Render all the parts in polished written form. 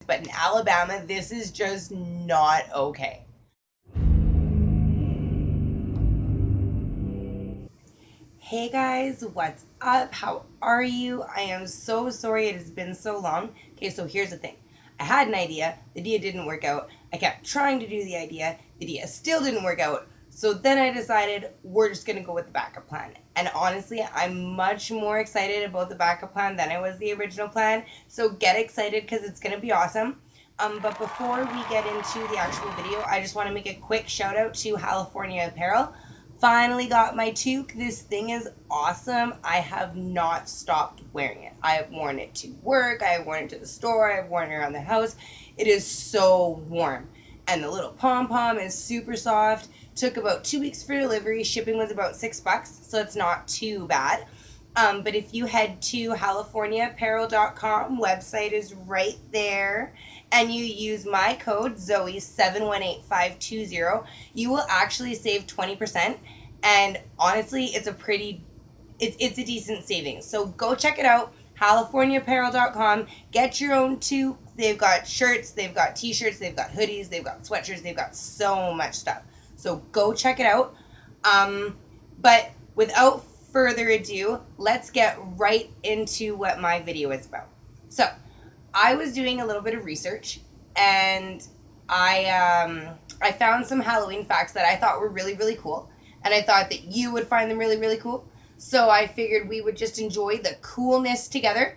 But in Alabama, this is just not okay. Hey guys, what's up? How are you? I am so sorry it has been so long. Okay, so here's the thing. I had an idea. The idea didn't work out. I kept trying to do the idea. The idea still didn't work out. So then I decided we're just going to go with the backup plan. And honestly, I'm much more excited about the backup plan than I was the original plan. So get excited because it's going to be awesome. But before we get into the actual video, I just want to make a quick shout out to California Apparel. Finally got my toque. This thing is awesome. I have not stopped wearing it. I have worn it to work. I have worn it to the store. I've worn it around the house. It is so warm. And the little pom-pom is super soft. Took about 2 weeks for delivery. Shipping was about $6, so it's not too bad. But if you head to CaliforniaApparel.com, website is right there, and you use my code Zoey 718520, you will actually save 20%. And honestly, it's a decent savings. So go check it out, CaliforniaApparel.com. Get your own too. They've got shirts, they've got t-shirts, they've got hoodies, they've got sweatshirts, they've got so much stuff. So go check it out. But without further ado, let's get right into what my video is about. So I was doing a little bit of research, and I found some Halloween facts that I thought were really, really cool, and I thought that you would find them really, really cool. So I figured we would just enjoy the coolness together.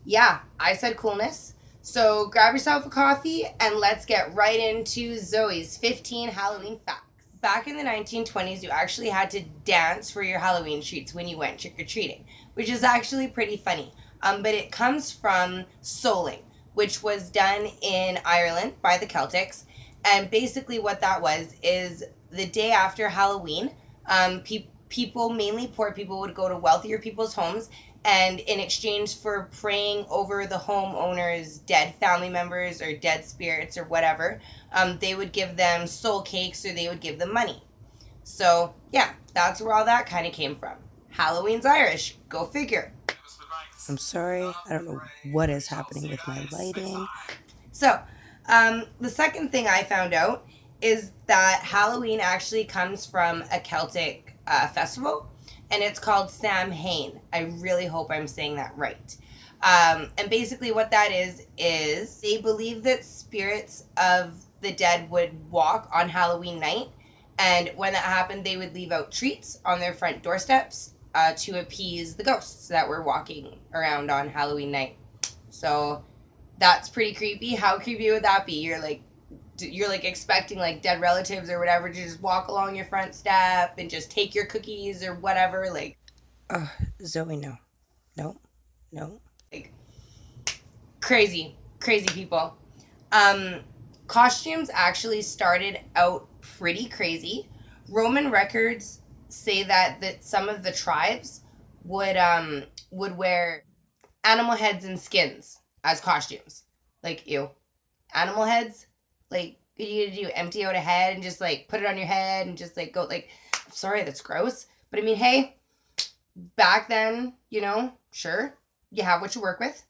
Yeah, I said coolness. So grab yourself a coffee and let's get right into Zoey's 15 Halloween facts. Back in the 1920s, you actually had to dance for your Halloween treats when you went trick-or-treating, which is actually pretty funny. But it comes from souling, which was done in Ireland by the Celtics. And basically what that was is the day after Halloween, people, mainly poor people, would go to wealthier people's homes, and in exchange for praying over the homeowner's dead family members or dead spirits or whatever, they would give them soul cakes or they would give them money. So yeah, that's where all that kind of came from. Halloween's Irish. Go figure. I'm sorry, I don't know what is happening with my lighting. So, the second thing I found out is that Halloween actually comes from a Celtic festival, and it's called Samhain. I really hope I'm saying that right. And basically what that is they believe that spirits of the dead would walk on Halloween night, and when that happened, they would leave out treats on their front doorsteps to appease the ghosts that were walking around on Halloween night. So that's pretty creepy. How creepy would that be? You're like expecting like dead relatives or whatever to just walk along your front step and just take your cookies or whatever. Like, Zoey, no. Like, crazy people. Costumes actually started out pretty crazy. Roman records say that some of the tribes would wear animal heads and skins as costumes. Like, ew. Animal heads? Like, what are you gonna do? Empty out a head and just like put it on your head and just like go like, I'm sorry, that's gross. But I mean, hey, back then, sure, you have what you work with.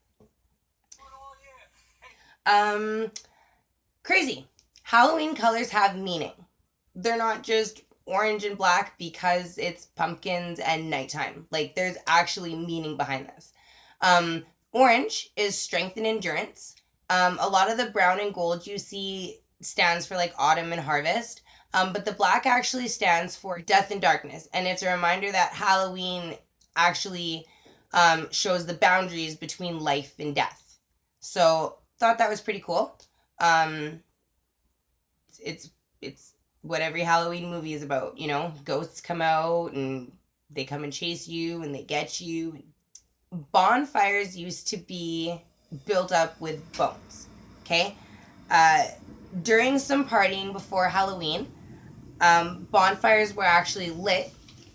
Crazy. Halloween colors have meaning. They're not just orange and black because it's pumpkins and nighttime. Like, there's actually meaning behind this. Orange is strength and endurance. A lot of the brown and gold you see stands for like autumn and harvest. But the black actually stands for death and darkness. And it's a reminder that Halloween actually shows the boundaries between life and death. So thought that was pretty cool. It's what every Halloween movie is about, ghosts come out and they come and chase you and they get you. Bonfires used to be built up with bones, okay? During some partying before Halloween, bonfires were actually lit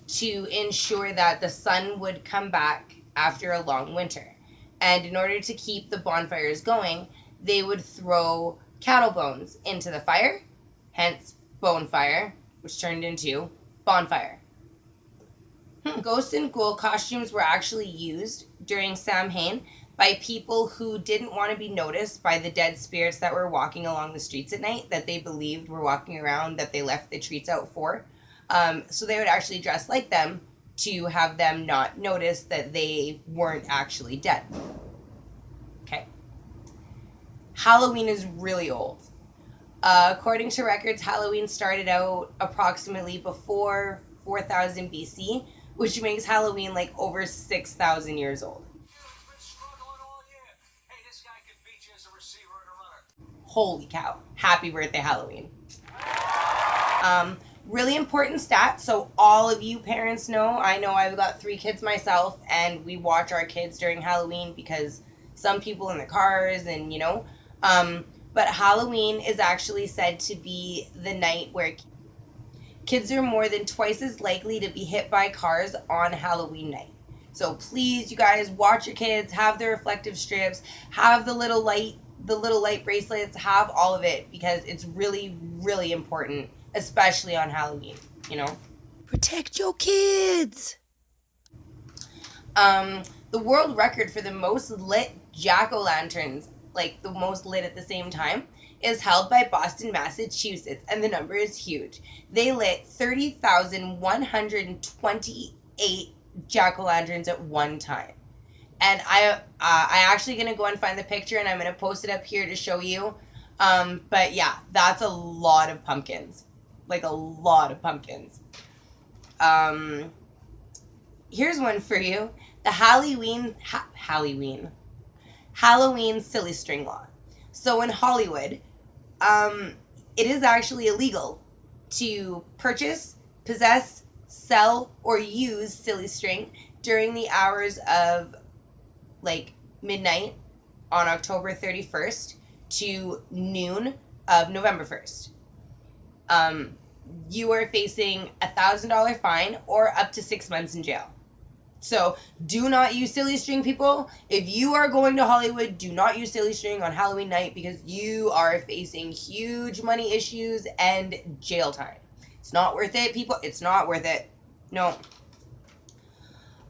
to ensure that the sun would come back after a long winter. And in order to keep the bonfires going, they would throw cattle bones into the fire, hence bonfire, which turned into bonfire. Ghost and ghoul costumes were actually used during Samhain. by people who didn't want to be noticed by the dead spirits that were walking along the streets at night, that they believed were walking around, that they left the treats out for. So they would actually dress like them to have them not notice that they weren't actually dead. Okay. Halloween is really old. According to records, Halloween started out approximately before 4000 BC, which makes Halloween like over 6,000 years old. Holy cow. Happy birthday, Halloween. Really important stat, so all of you parents know I've got 3 kids myself, and we watch our kids during Halloween because some people in the cars and, but Halloween is actually said to be the night where kids are more than twice as likely to be hit by cars on Halloween night. So please, you guys, watch your kids, have the reflective strips, have the little light bracelets, have all of it, because it's really, really important, especially on Halloween, Protect your kids. The world record for the most lit jack-o'-lanterns, like the most lit at the same time, is held by Boston, Massachusetts, and the number is huge. They lit 30,128 jack-o'-lanterns at one time. And I actually gonna go and find the picture, and I'm gonna post it up here to show you. But yeah, that's a lot of pumpkins, like a lot of pumpkins. Here's one for you: the Halloween silly string law. So in Hollywood, it is actually illegal to purchase, possess, sell, or use silly string during the hours of like midnight on October 31st to noon of November 1st. You are facing a $1,000 fine or up to 6 months in jail. So do not use silly string, people. If you are going to Hollywood, do not use silly string on Halloween night, because you are facing huge money issues and jail time. It's not worth it, people. It's not worth it. No.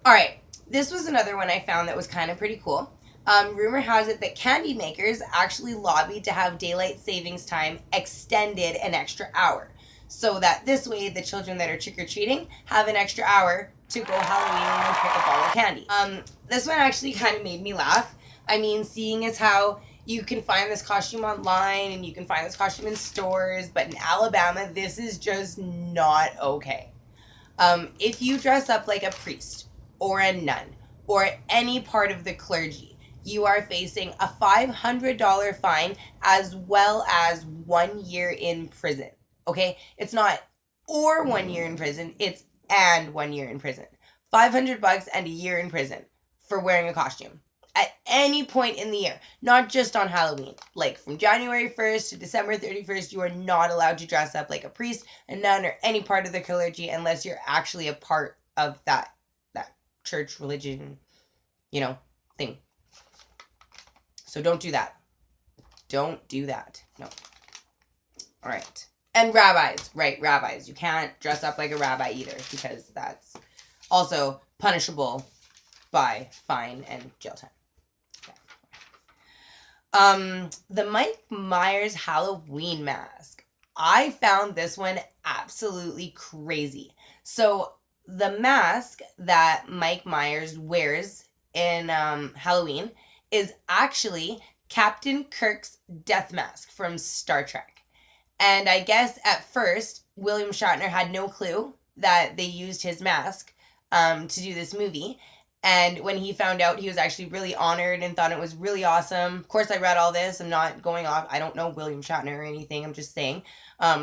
All right. This was another one I found that was kind of pretty cool. Rumor has it that candy makers actually lobbied to have daylight savings time extended an extra hour, so that this way the children that are trick-or-treating have an extra hour to go Halloween and pick up all the candy. This one actually kind of made me laugh. I mean, seeing as how you can find this costume online and you can find this costume in stores, but in Alabama, this is just not okay. If you dress up like a priest or a nun or any part of the clergy, you are facing a $500 fine as well as 1 year in prison. Okay? It's not or 1 year in prison, it's and 1 year in prison. $500 and a year in prison for wearing a costume at any point in the year, not just on Halloween. Like from January 1st to December 31st, you are not allowed to dress up like a priest, a nun, or any part of the clergy unless you're actually a part of that church religion, thing. So don't do that. Don't do that. No. All right. And rabbis, right, rabbis. You can't dress up like a rabbi either, because that's also punishable by fine and jail time. Okay. The Mike Myers Halloween mask. I found this one absolutely crazy. So the mask that Mike Myers wears in Halloween is actually Captain Kirk's death mask from Star Trek. And I guess at first, William Shatner had no clue that they used his mask to do this movie. And when he found out, he was actually really honored and thought it was really awesome. Of course, I read all this. I'm not going off. I don't know William Shatner or anything. I'm just saying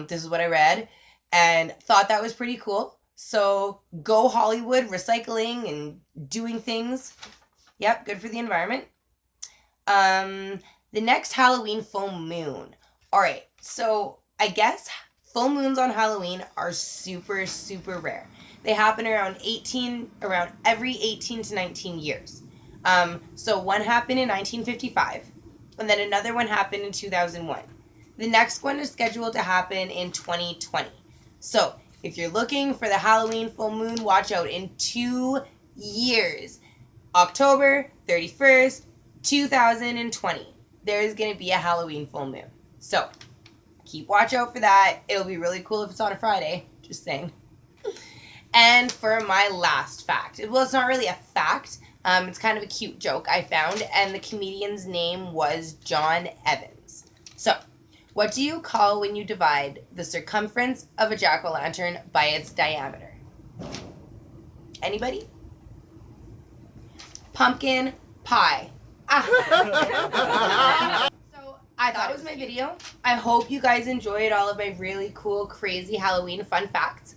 this is what I read and thought that was pretty cool. So go Hollywood, recycling and doing things. Yep, good for the environment. The next Halloween full moon. All right, so I guess full moons on Halloween are super, super rare. They happen around every 18 to 19 years. So one happened in 1955, and then another one happened in 2001. The next one is scheduled to happen in 2020. So if you're looking for the Halloween full moon, watch out in 2 years. October 31st, 2020, there's going to be a Halloween full moon. So, keep watch out for that. It'll be really cool if it's on a Friday. Just saying. And for my last fact. Well, it's not really a fact. It's kind of a cute joke I found. And the comedian's name was John Evans. So, what do you call when you divide the circumference of a jack-o'-lantern by its diameter? Anybody? Pumpkin pie. So I thought it was my video. I hope you guys enjoyed all of my really cool, crazy Halloween fun facts.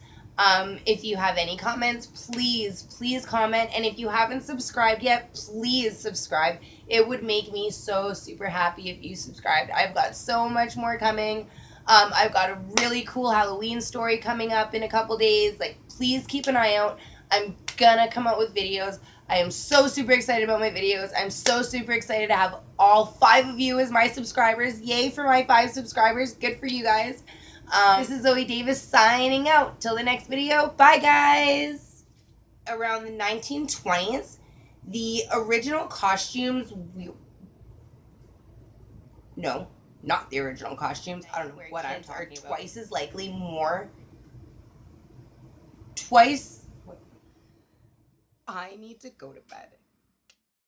If you have any comments, please comment. And if you haven't subscribed yet, please subscribe. It would make me so super happy if you subscribed. I've got so much more coming. I've got a really cool Halloween story coming up in a couple days. Like, please keep an eye out. I'm gonna come out with videos. I am so super excited about my videos. I'm so super excited to have all 5 of you as my subscribers. Yay for my 5 subscribers. Good for you guys. This is Zoey Davis signing out. Till the next video. Bye, guys. Around the 1920s, the original costumes... No, not the original costumes. I don't know what I'm talking about. Twice as likely more... Twice... I need to go to bed.